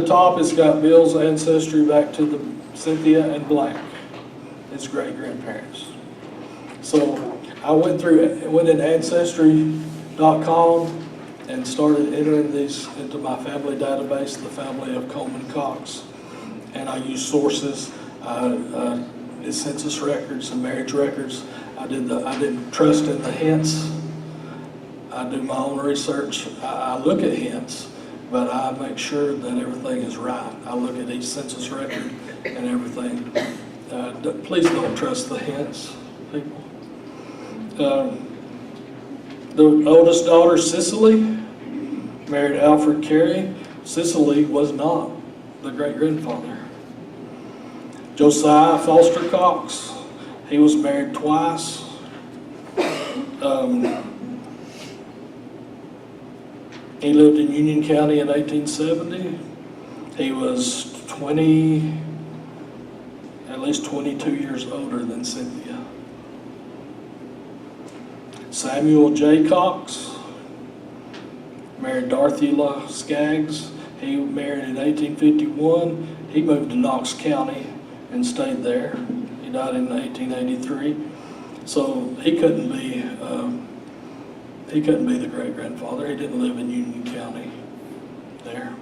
The top has got Bill's ancestry back to the Cynthia and Black, his great-grandparents. So I went in Ancestry.com and started entering these into my family database, the family of Coleman Cox. And I used sources, census records and marriage records. I didn't trust in the hints. I do my own research. I look at hints, but I make sure that everything is right. I look at each census record and everything. Please don't trust the hints, people. The oldest daughter, Cicely, married Alfred Carey. Cicely was not the great-grandfather. Josiah Foster Cox, he was married twice. He lived in Union County in 1870. He was at least 22 years older than Cynthia. Samuel J. Cox married Dorothy Skaggs. He married in 1851. He moved to Knox County and stayed there. He died in 1883. So he couldn't be the great-grandfather. He didn't live in Union County there.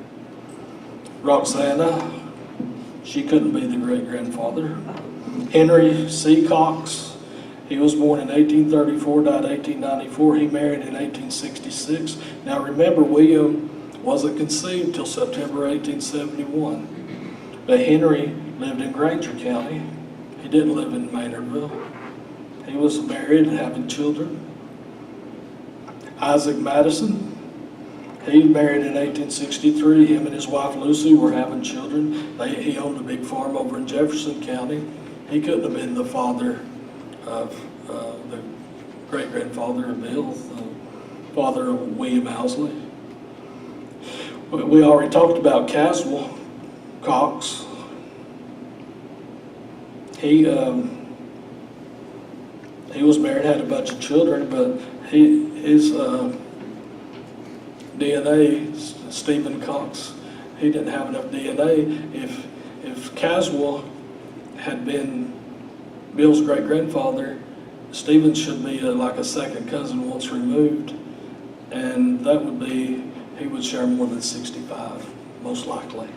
Roxana, she couldn't be the great-grandfather. Henry C. Cox, he was born in 1834, died 1894. He married in 1866. Now remember, William wasn't conceived till September 1871. But Henry lived in Granger County. He didn't live in Maynardville. He was married and having children. Isaac Madison, he married in 1863. Him and his wife Lucy were having children. He owned a big farm over in Jefferson County. He couldn't have been the father of the great-grandfather of Bill, the father of William Owsley. We already talked about Caswell Cox. He was married, had a bunch of children, but his DNA, Stephen Cox, he didn't have enough DNA. If Caswell had been Bill's great-grandfather, Stephen should be like a second cousin once removed, and that would be, he would share more than 65, most likely.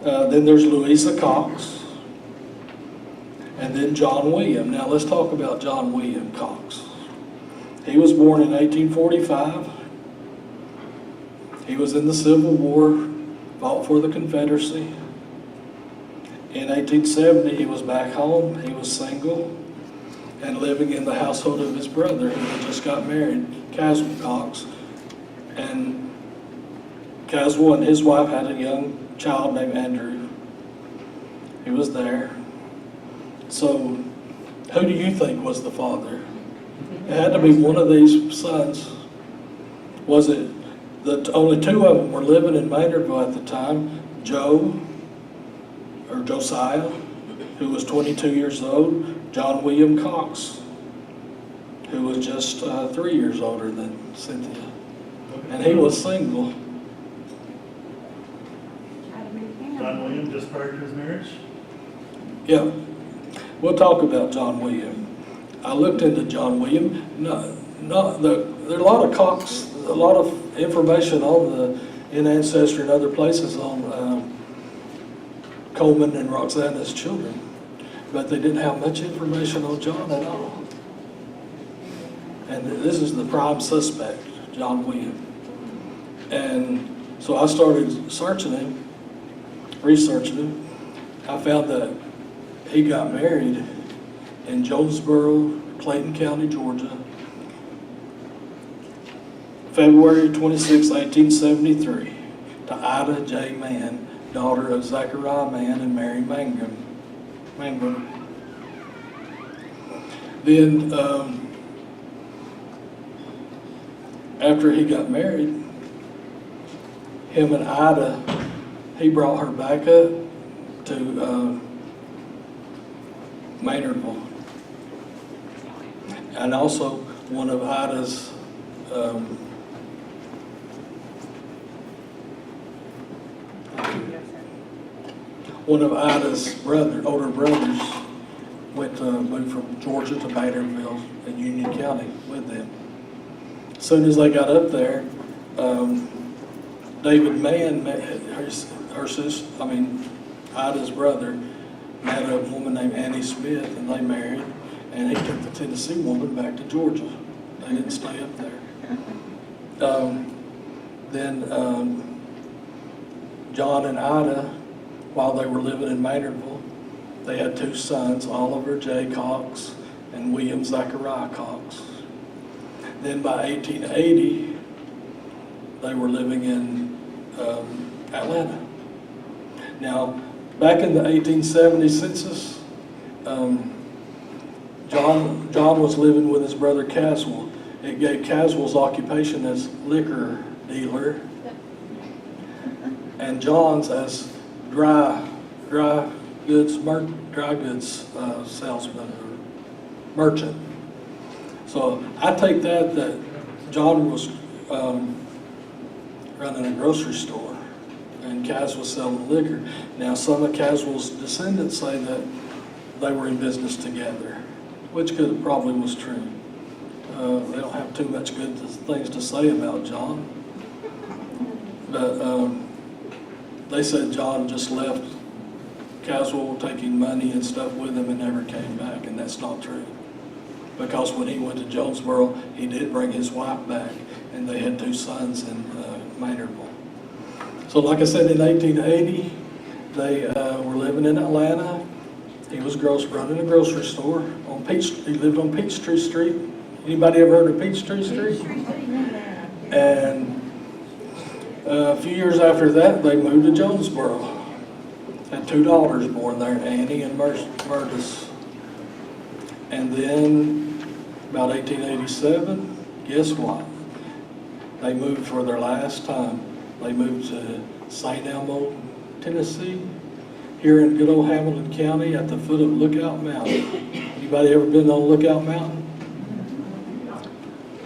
Then there's Louisa Cox. And then John William. Now let's talk about John William Cox. He was born in 1845. He was in the Civil War, fought for the Confederacy. In 1870, he was back home. He was single and living in the household of his brother, who had just got married, Caswell Cox. And Caswell and his wife had a young child named Andrew. He was there. So, who do you think was the father? It had to be one of these sons. Was it that only two of them were living in Maynardville at the time? Josiah, who was 22 years old, John William Cox, who was just 3 years older than Cynthia. And he was single. John William just prior to his marriage? Yeah. We'll talk about John William. I looked into John William. There are a lot of Cox, a lot of information in Ancestry and other places on Coleman and Roxana's children, but they didn't have much information on John at all. And this is the prime suspect, John William. And so I started searching him, researching him. I found that he got married in Jonesboro, Clayton County, Georgia, February 26, 1873, to Ida J. Mann, daughter of Zechariah Mann and Mary Mangum. Then, after he got married, him and Ida, he brought her back up to Maynardville. And also one of Ida's one of Ida's older brothers moved from Georgia to Maynardville in Union County with them. As soon as they got up there, David Mann met Ida's brother, met a woman named Annie Smith, and they married, and he took the Tennessee woman back to Georgia. They didn't stay up there. Then John and Ida, while they were living in Maynardville, they had two sons, Oliver J. Cox and William Zachariah Cox. Then by 1880, they were living in Atlanta. Now, back in the 1870 census, John was living with his brother Caswell. It gave Caswell's occupation as liquor dealer, and John's as dry goods salesman or merchant. So I take that John was running a grocery store and Cas was selling liquor. Now some of Caswell's descendants say that they were in business together, which probably was true. They don't have too much good things to say about John, but they said John just left Caswell taking money and stuff with him and never came back, and that's not true. Because when he went to Jonesboro, he did bring his wife back, and they had two sons in Maynardville. So like I said, in 1880, they were living in Atlanta. He was running a grocery store on he lived on Peachtree Street. Anybody ever heard of Peachtree Street? And a few years after that, they moved to Jonesboro. Had two daughters born there, Annie and Myrtis. And then, about 1887, guess what? They moved for their last time. They moved to St. Elmo, Tennessee, here in good old Hamilton County at the foot of Lookout Mountain. Anybody ever been on Lookout Mountain?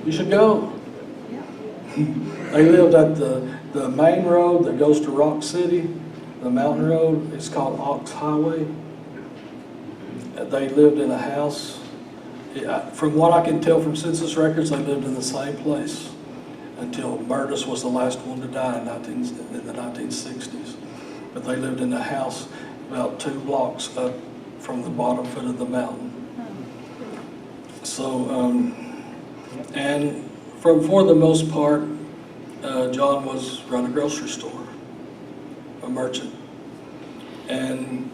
You should go. They lived at the main road that goes to Rock City, the mountain road. It's called Ox Highway. They lived in a house. From what I can tell from census records, they lived in the same place until Myrtis was the last one to die in the 1960s. But they lived in a house about 2 blocks up from the bottom foot of the mountain. So, and for the most part, John was running a grocery store, a merchant. And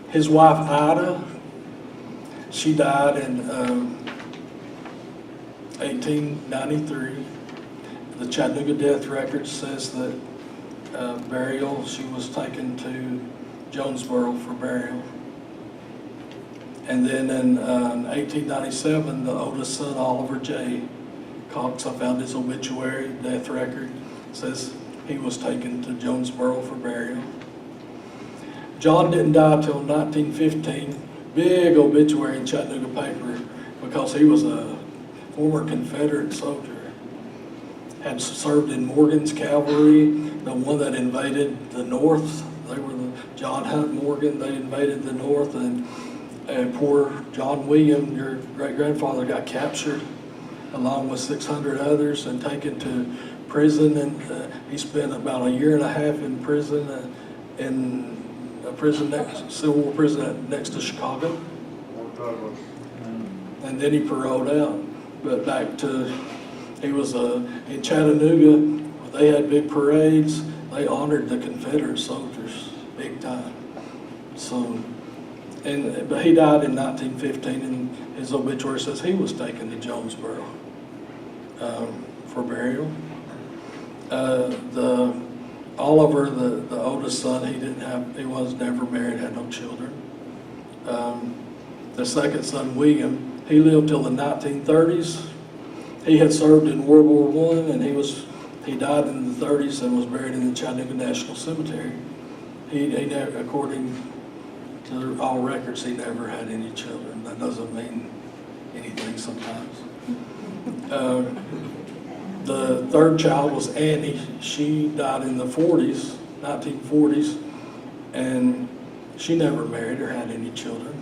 his wife, Ida, she died in 1893. The Chattanooga death record says that she was taken to Jonesboro for burial. And then in 1897, the oldest son, Oliver J. Cox, I found his obituary death record, says he was taken to Jonesboro for burial. John didn't die till 1915. Big obituary in Chattanooga paper because he was a former Confederate soldier. Had served in Morgan's cavalry, the one that invaded the North. They were John Hunt Morgan. They invaded the North, and poor John William, your great-grandfather, got captured along with 600 others and taken to prison. And he spent about 1.5 years in prison, Civil War prison next to Chicago. And then he paroled out. But he was in Chattanooga. They had big parades. They honored the Confederate soldiers big time. So, but he died in 1915, and his obituary says he was taken to Jonesboro for burial. Oliver, the oldest son, he was never married, had no children. The second son, William, he lived till the 1930s. He had served in World War I, and he died in the 30s and was buried in the Chattanooga National Cemetery. He never, according to all records, he never had any children. That doesn't mean anything sometimes. The third child was Annie. She died in the 40s, 1940s, and she never married or had any children.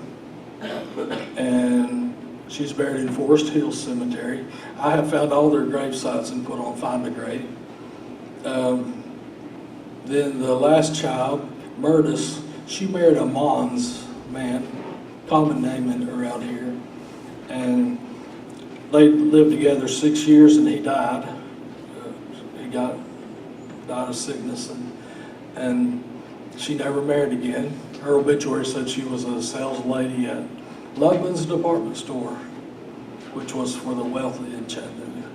And she's buried in Forest Hill Cemetery. I have found all their grave sites and put on Find a Grave. Then the last child, Murtis, she married a Mons man, common name around here. And they lived together 6 years and he died. He died of sickness, and she never married again. Her obituary said she was a sales lady at Lubman's department store, which was for the wealthy in Chattanooga.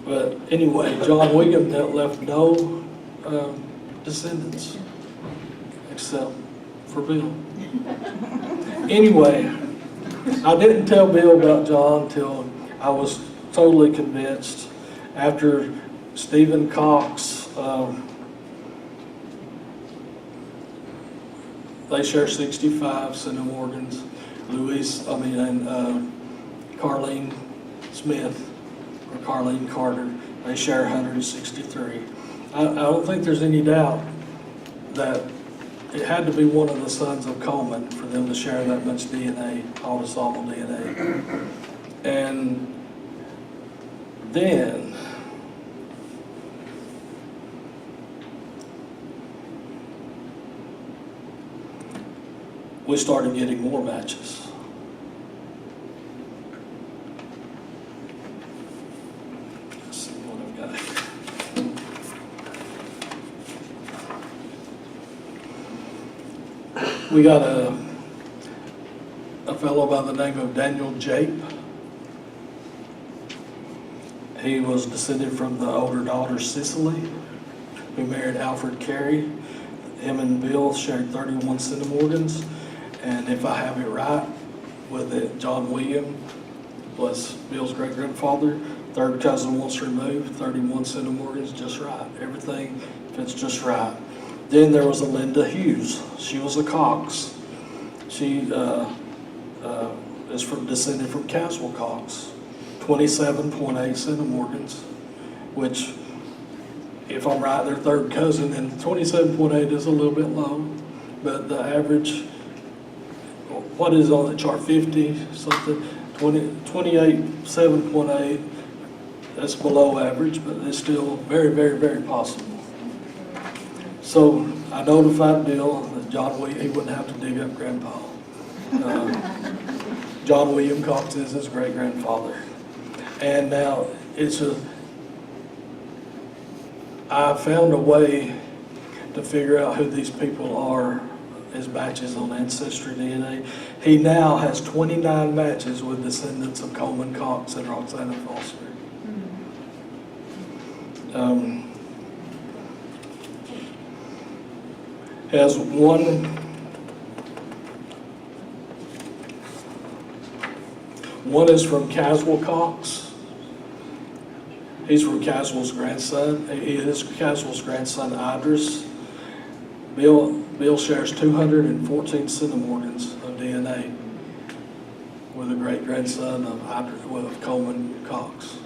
But anyway, John William left no descendants except for Bill. Anyway, I didn't tell Bill about John till I was totally convinced after Stephen Cox. They share 65 centum organs. And Carlene Smith or Carlene Carter, they share 163. I don't think there's any doubt that it had to be one of the sons of Coleman for them to share that much DNA, autosomal DNA. And then we started getting more matches. Let's see what I've got here. We got a fellow by the name of Daniel Jape. He was descended from the older daughter Cicely, who married Alfred Carey. Him and Bill shared 31 centum organs. And if I have it right, with it, John William was Bill's great-grandfather, third cousin once removed, 31 centum organs, just right. Everything fits just right. Then there was a Linda Hughes. She was a Cox. She is descended from Caswell Cox, 27.8 centum organs, which, if I'm right, they're third cousin, and 27.8 is a little bit low, but the average, what is on the chart, 50 something, 28, 7.8, that's below average, but it's still very, very, very possible. So I notified Bill that John William, he wouldn't have to dig up Grandpa. John William Cox is his great-grandfather. And now I found a way to figure out who these people are as matches on Ancestry DNA. He now has 29 matches with descendants of Coleman Cox and Roxana Foster. Has one is from Caswell Cox. He's from Caswell's grandson. He is Caswell's grandson, Idris. Bill shares 214 centum organs of DNA with a great-grandson of Coleman Cox.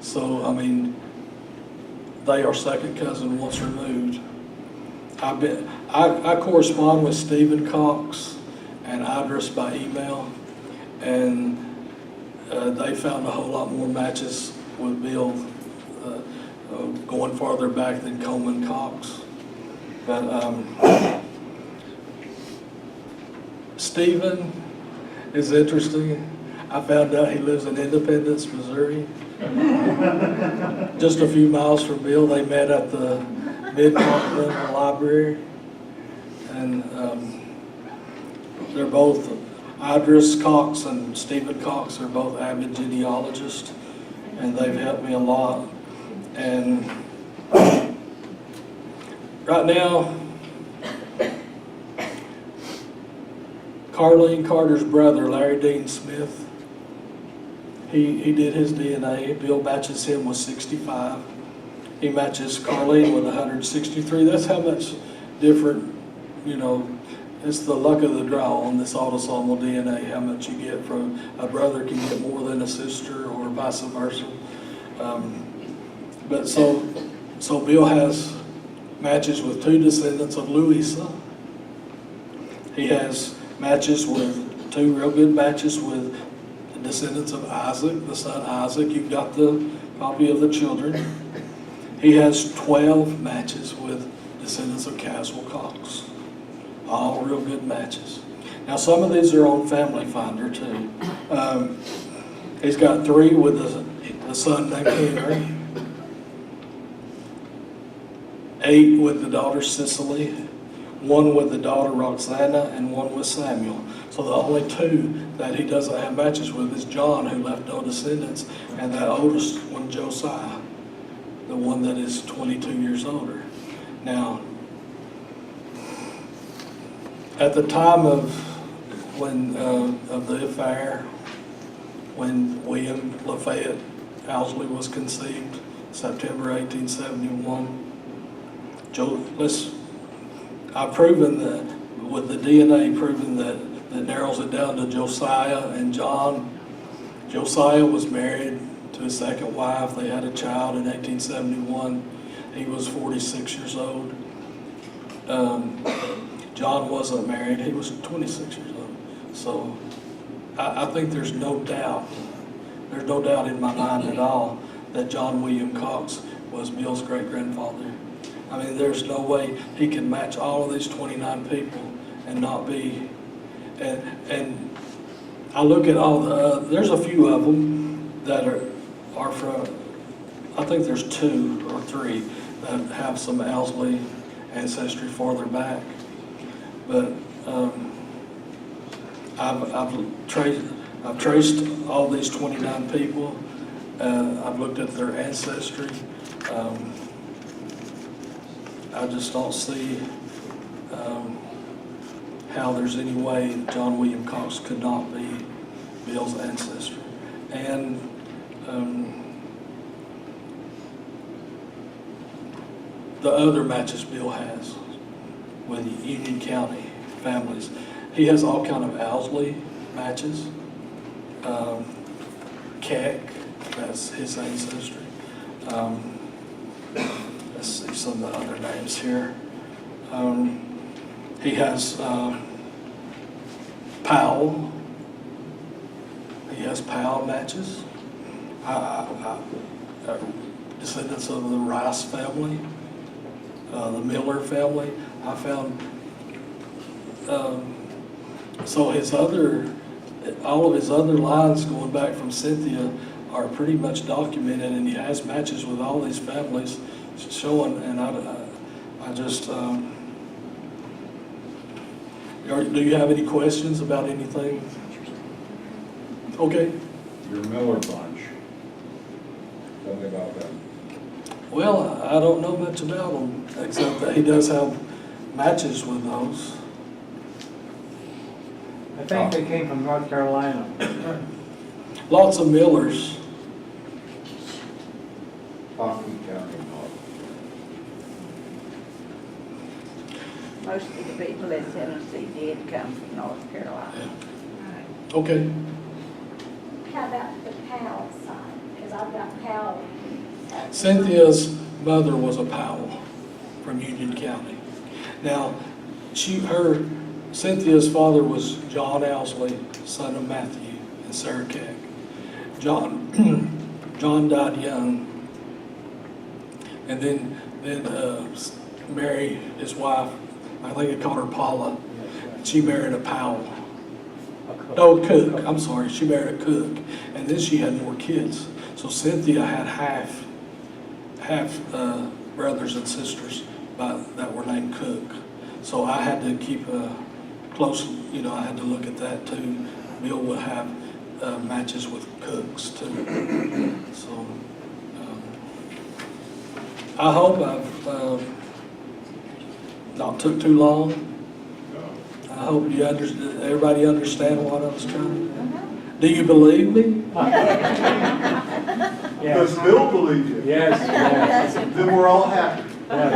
So, I mean, they are second cousin once removed. I correspond with Stephen Cox and Idris by email, and they found a whole lot more matches with Bill going farther back than Coleman Cox. But Stephen is interesting. I found out he lives in Independence, Missouri. Just a few miles from Bill. They met at the Mid-Continental Library. And they're both, Idris Cox and Stephen Cox are both avid genealogists, and they've helped me a lot. And right now, Carlene Carter's brother, Larry Dean Smith, he did his DNA. Bill matches him with 65. He matches Carlene with 163. That's how much different, it's the luck of the draw on this autosomal DNA, how much you get from a brother can get more than a sister or vice versa. But so Bill has matches with 2 descendants of Louisa. He has matches with 2 real good matches with the descendants of Isaac, the son Isaac. You've got the copy of the children. He has 12 matches with descendants of Caswell Cox. All real good matches. Now some of these are on Family Finder too. He's got 3 with the son named Henry, 8 with the daughter Cicely, 1 with the daughter Roxana, and 1 with Samuel. So the only 2 that he doesn't have matches with is John, who left no descendants, and that oldest one, Josiah, the one that is 22 years older. Now, at the time of the affair, when William Lafayette Owsley was conceived, September 1871, I've proven that with the DNA, proven that narrows it down to Josiah and John. Josiah was married to his second wife. They had a child in 1871. He was 46 years old. John wasn't married. He was 26 years old. So I think there's no doubt in my mind at all that John William Cox was Bill's great-grandfather. I mean, there's no way he can match all of these 29 people and not be. And I look at all there's a few of them that are from, I think there's 2 or 3 that have some Owsley ancestry farther back. But I've traced all these 29 people. I've looked at their ancestry. I just don't see how there's any way John William Cox could not be Bill's ancestor. And the other matches Bill has with Union County families, he has all kind of Owsley matches. Keck, that's his ancestry. Let's see some of the other names here. He has Powell. He has Powell matches. Descendants of the Rice family, the Miller family. I found all of his other lines going back from Cynthia are pretty much documented, and he has matches with all these families showing. And I just, do you have any questions about anything? Okay. Your Miller bunch. Tell me about that. Well, I don't know much about him, except that he does have matches with those. I think they came from North Carolina. Lots of Millers. Coffee County, Most of the people in Tennessee did come from North Carolina. Okay. How about the Powell side? Because I've got Powell. Cynthia's mother was a Powell from Union County. Now, Cynthia's father was John Owsley, son of Matthew and Sarah Keck. John died young, and then Mary, his wife, I think they called her Paula. She married a Powell. No, Cook. I'm sorry. She married a Cook, and then she had more kids. So Cynthia had half brothers and sisters that were named Cook. So I had to keep a close. I had to look at that too. Bill would have matches with Cooks too. So I hope I've not took too long. I hope everybody understand what I was trying to do. Do you believe me? Does Bill believe you? Yes, yes. Then we're all happy. Yeah.